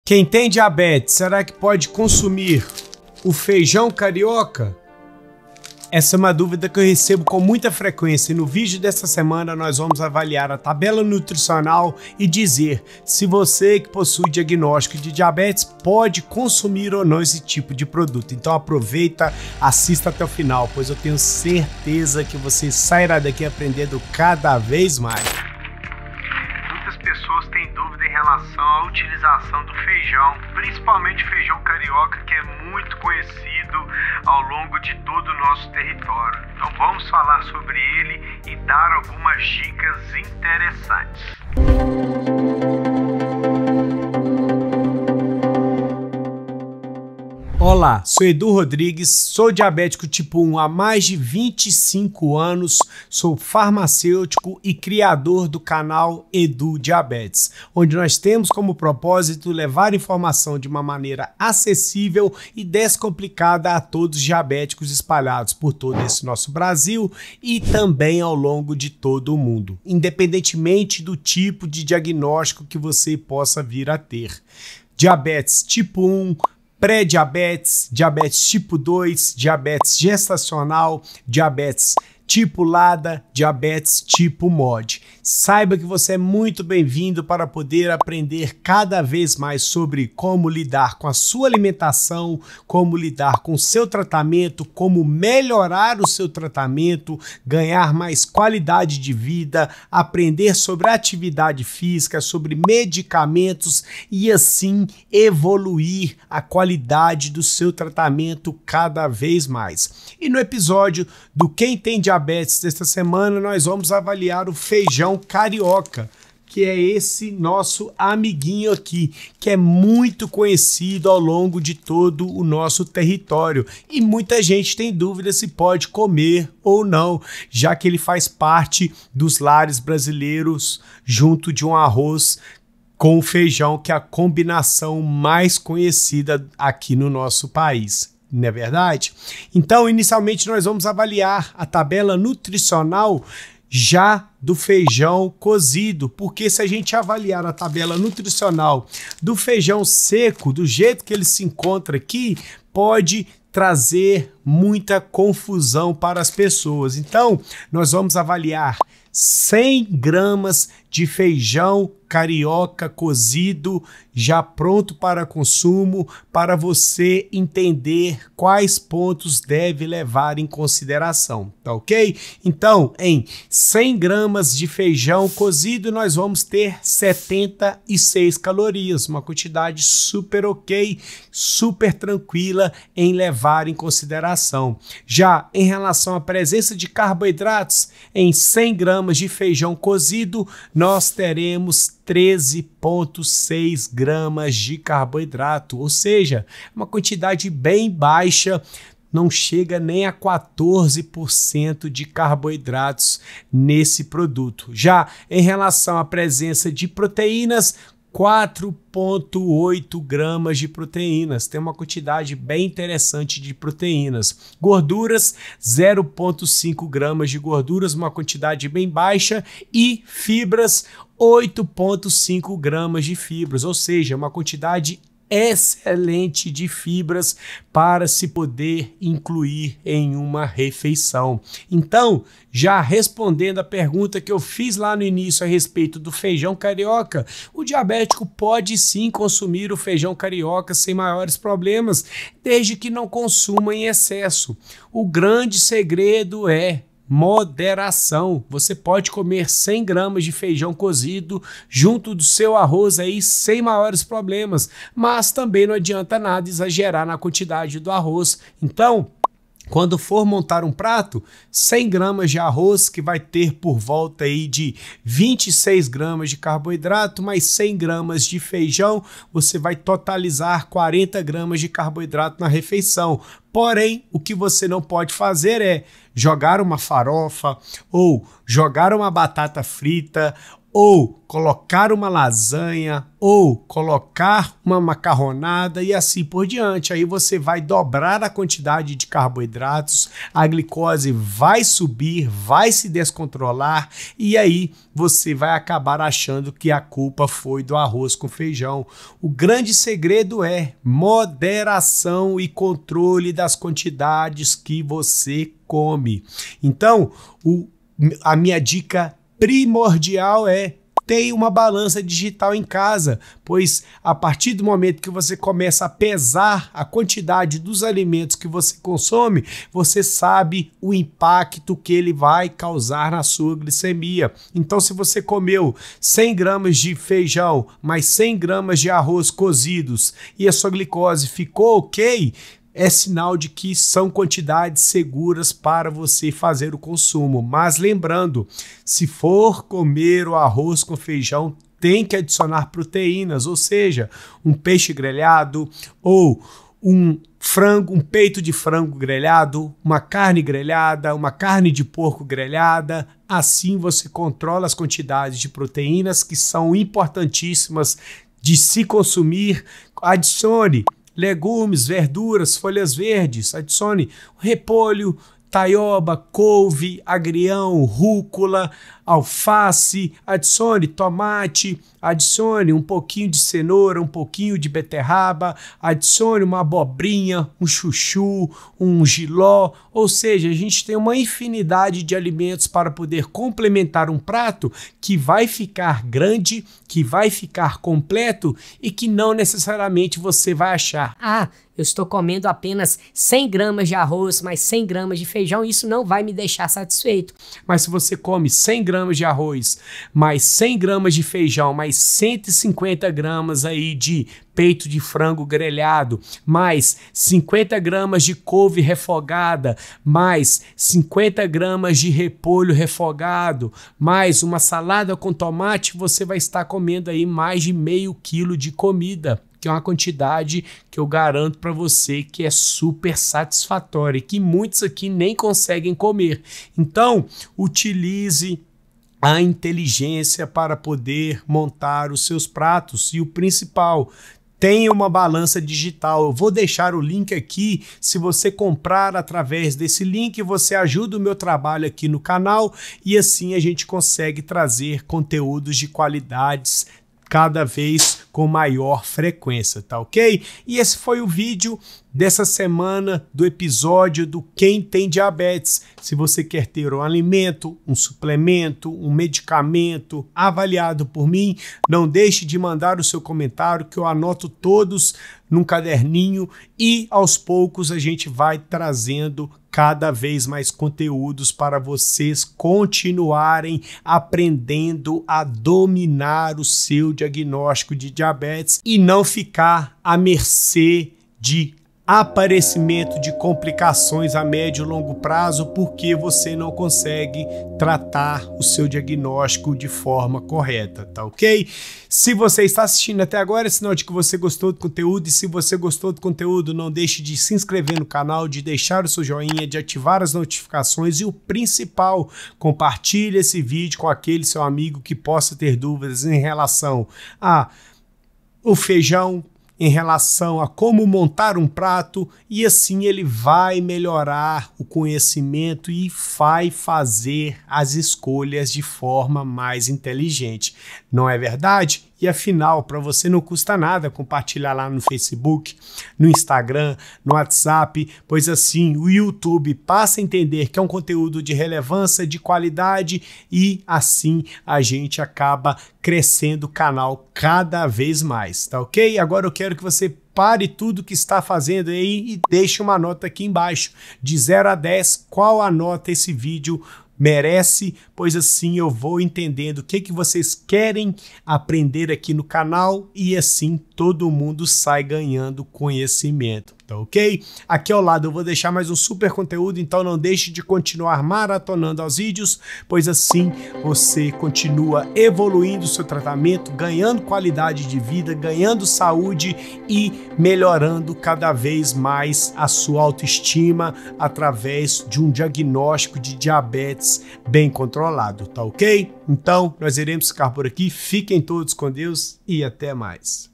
Quem tem diabetes, será que pode consumir o feijão carioca? Essa é uma dúvida que eu recebo com muita frequência e no vídeo desta semana nós vamos avaliar a tabela nutricional e dizer se você que possui diagnóstico de diabetes pode consumir ou não esse tipo de produto. Então aproveita, assista até o final, pois eu tenho certeza que você sairá daqui aprendendo cada vez mais. Muitas pessoas têm dúvida em relação à utilização do feijão, principalmente o feijão carioca, que é muito conhecido ao longo de todo o nosso território. Então vamos falar sobre ele e dar algumas dicas interessantes. Olá, sou Edu Rodrigues, sou diabético tipo 1 há mais de 25 anos, sou farmacêutico e criador do canal Edu Diabetes, onde nós temos como propósito levar informação de uma maneira acessível e descomplicada a todos os diabéticos espalhados por todo esse nosso Brasil e também ao longo de todo o mundo, independentemente do tipo de diagnóstico que você possa vir a ter. Diabetes tipo 1, pré-diabetes, diabetes tipo 2, diabetes gestacional, diabetes tipo LADA, diabetes tipo MOD. Saiba que você é muito bem-vindo para poder aprender cada vez mais sobre como lidar com a sua alimentação, como lidar com o seu tratamento, como melhorar o seu tratamento, ganhar mais qualidade de vida, aprender sobre atividade física, sobre medicamentos e assim evoluir a qualidade do seu tratamento cada vez mais. E no episódio do Quem Tem Diabetes desta semana, nós vamos avaliar o feijão carioca, que é esse nosso amiguinho aqui, que é muito conhecido ao longo de todo o nosso território. E muita gente tem dúvida se pode comer ou não, já que ele faz parte dos lares brasileiros junto de um arroz com o feijão, que é a combinação mais conhecida aqui no nosso país. Não é verdade? Então, inicialmente, nós vamos avaliar a tabela nutricional já do feijão cozido, porque se a gente avaliar a tabela nutricional do feijão seco, do jeito que ele se encontra aqui, pode trazer muita confusão para as pessoas. Então, nós vamos avaliar 100 gramas de feijão carioca cozido, já pronto para consumo, para você entender quais pontos deve levar em consideração, tá ok? Então, em 100 gramas de feijão cozido, nós vamos ter 76 calorias, uma quantidade super ok, super tranquila em levar em consideração. Já em relação à presença de carboidratos, em 100 gramas de feijão cozido, nós teremos 13,6 gramas de carboidrato, ou seja, uma quantidade bem baixa, não chega nem a 14% de carboidratos nesse produto. Já em relação à presença de proteínas, 4,8 gramas de proteínas, tem uma quantidade bem interessante de proteínas. Gorduras, 0,5 gramas de gorduras, uma quantidade bem baixa, e fibras, 8,5 gramas de fibras, ou seja, uma quantidade excelente de fibras para se poder incluir em uma refeição. Então, já respondendo a pergunta que eu fiz lá no início a respeito do feijão carioca, o diabético pode sim consumir o feijão carioca sem maiores problemas, desde que não consuma em excesso. O grande segredo é moderação. Você pode comer 100 gramas de feijão cozido junto do seu arroz aí sem maiores problemas, mas também não adianta nada exagerar na quantidade do arroz. Então, quando for montar um prato, 100 gramas de arroz, que vai ter por volta aí de 26 gramas de carboidrato, mais 100 gramas de feijão, você vai totalizar 40 gramas de carboidrato na refeição. Porém, o que você não pode fazer é jogar uma farofa ou jogar uma batata frita ou colocar uma lasanha, ou colocar uma macarronada e assim por diante. Aí você vai dobrar a quantidade de carboidratos, a glicose vai subir, vai se descontrolar e aí você vai acabar achando que a culpa foi do arroz com feijão. O grande segredo é moderação e controle das quantidades que você come. Então, a minha dica primordial é: tenha uma balança digital em casa, pois a partir do momento que você começa a pesar a quantidade dos alimentos que você consome, você sabe o impacto que ele vai causar na sua glicemia. Então, se você comeu 100 gramas de feijão, mais 100 gramas de arroz cozidos e a sua glicose ficou ok, é sinal de que são quantidades seguras para você fazer o consumo. Mas lembrando, se for comer o arroz com feijão, tem que adicionar proteínas, ou seja, um peixe grelhado ou um frango, um peito de frango grelhado, uma carne grelhada, uma carne de porco grelhada. Assim você controla as quantidades de proteínas que são importantíssimas de se consumir. Adicione legumes, verduras, folhas verdes, adicione repolho, taioba, couve, agrião, rúcula, alface, adicione tomate, adicione um pouquinho de cenoura, um pouquinho de beterraba, adicione uma abobrinha, um chuchu, um jiló, ou seja, a gente tem uma infinidade de alimentos para poder complementar um prato que vai ficar grande, que vai ficar completo e que não necessariamente você vai achar: ah, eu estou comendo apenas 100 gramas de arroz, mais 100 gramas de feijão, isso não vai me deixar satisfeito. Mas se você come 100 gramas de arroz, mais 100 gramas de feijão, mais 150 gramas aí de peito de frango grelhado, mais 50 gramas de couve refogada, mais 50 gramas de repolho refogado, mais uma salada com tomate, você vai estar comendo aí mais de meio quilo de comida, que é uma quantidade que eu garanto para você que é super satisfatória e que muitos aqui nem conseguem comer. Então, utilize a inteligência para poder montar os seus pratos e o principal, tenha uma balança digital. Eu vou deixar o link aqui. Se você comprar através desse link, você ajuda o meu trabalho aqui no canal e assim a gente consegue trazer conteúdos de qualidades cada vez com maior frequência, tá ok? E esse foi o vídeo dessa semana do episódio do Quem Tem Diabetes. Se você quer ter um alimento, um suplemento, um medicamento avaliado por mim, não deixe de mandar o seu comentário que eu anoto todos num caderninho e aos poucos a gente vai trazendo cada vez mais conteúdos para vocês continuarem aprendendo a dominar o seu diagnóstico de diabetes e não ficar à mercê de aparecimento de complicações a médio e longo prazo porque você não consegue tratar o seu diagnóstico de forma correta, tá ok? Se você está assistindo até agora, é sinal de que você gostou do conteúdo e se você gostou do conteúdo, não deixe de se inscrever no canal, de deixar o seu joinha, de ativar as notificações e o principal, compartilhe esse vídeo com aquele seu amigo que possa ter dúvidas em relação a o feijão, em relação a como montar um prato e assim ele vai melhorar o conhecimento e vai fazer as escolhas de forma mais inteligente. Não é verdade? E afinal, para você não custa nada compartilhar lá no Facebook, no Instagram, no WhatsApp, pois assim o YouTube passa a entender que é um conteúdo de relevância, de qualidade e assim a gente acaba crescendo o canal cada vez mais, tá ok? Agora eu quero que você pare tudo que está fazendo aí e deixe uma nota aqui embaixo, de 0 a 10, qual a nota esse vídeo merece, pois assim eu vou entendendo o que vocês querem aprender aqui no canal e assim todo mundo sai ganhando conhecimento. tá ok? Aqui ao lado eu vou deixar mais um super conteúdo, então não deixe de continuar maratonando aos vídeos, pois assim você continua evoluindo o seu tratamento, ganhando qualidade de vida, ganhando saúde e melhorando cada vez mais a sua autoestima através de um diagnóstico de diabetes bem controlado, tá ok? Então, nós iremos ficar por aqui, fiquem todos com Deus e até mais.